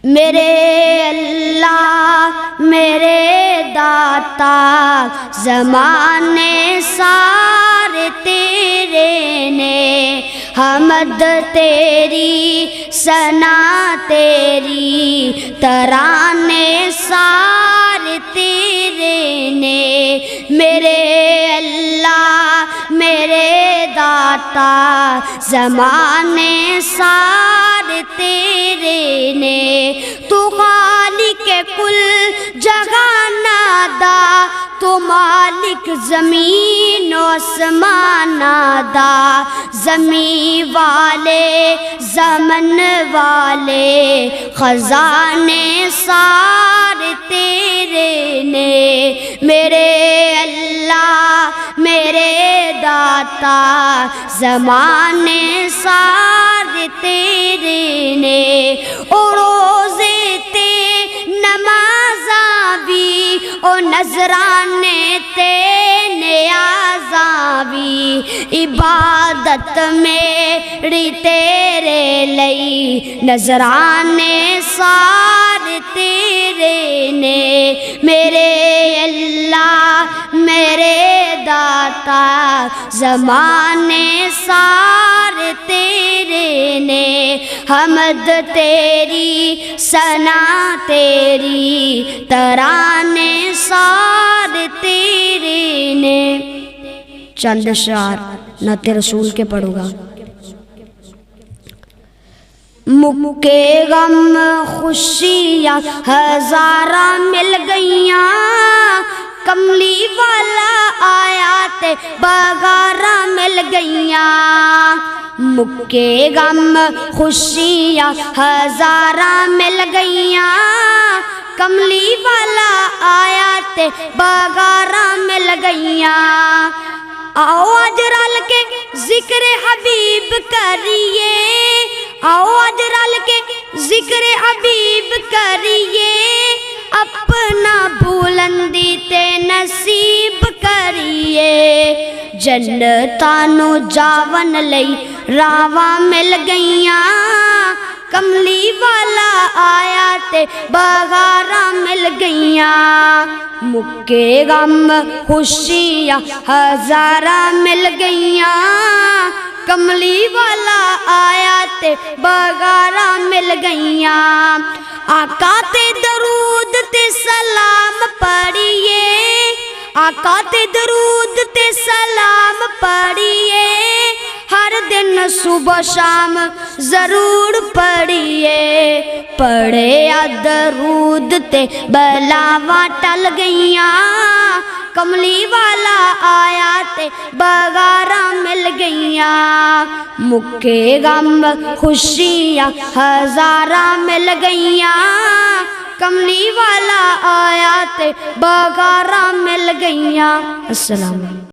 میرے اللہ میرے داتا زمانے سارے تیرے نے، حمد تیری ثنا تیری ترانے سارے تیرے نے، میرے اللہ میرے داتا زمانے سارے تیرے نے، تو خالق کل جہان دا، تو مالک زمین و آسمان دا، زمین والے زمن والے خزانے سارے تیرے نے، میرے اللہ میرے داتا زمانے سارے تیرے نے، او روزے تے نمازاں بھی، او نذرانے تے نیازاں بھی، عبادت میری تیرے لئی نذرانے سارے تیرے نے، میرے اللہ میرے داتا زمانے سارے تیرے نے، حمد تیری ثنا تیری ترانے سارے تیرے نے۔ چند اشعار نعت رسول کے پڑھوں گا۔ مکے غم خوشیاں ہزارہ مل گئیاں، کملی والا آیا تے بغارہ مل گئیاں، مکے غم خوشیاں ہزارہ مل گئیاں، کملی والا آیا تے بغارہ مل گئیاں، آؤ آج رل کے ذکر حبیب کریے، آؤ آج رل کے ذکر حبیب کریے، اپنا بلندی تے نصیب کریے، جنتاں نو جاون لئی راواں مل گئیاں، کملی والا آیا تے بغاراں مل گئیاں، مکے غم خوشیاں ہزارہ مل گئیاں، کملی والا آیا تے بغاراں مل گئیاں، آقا تے درود تے سلام پڑھیے، آقا تے درود تے سلام پڑھیے، ہر دن صبح شام ضرور پڑھیے، پڑھے درود تے بلاواں ٹل گئیاں، کملی والا آیا تے بغاراں مل گئیاں، مکے غم خوشیاں ہزارہ مل گئیاں، کملی والا آیا تے بغاراں مل گئیاں۔ السلام علیکم۔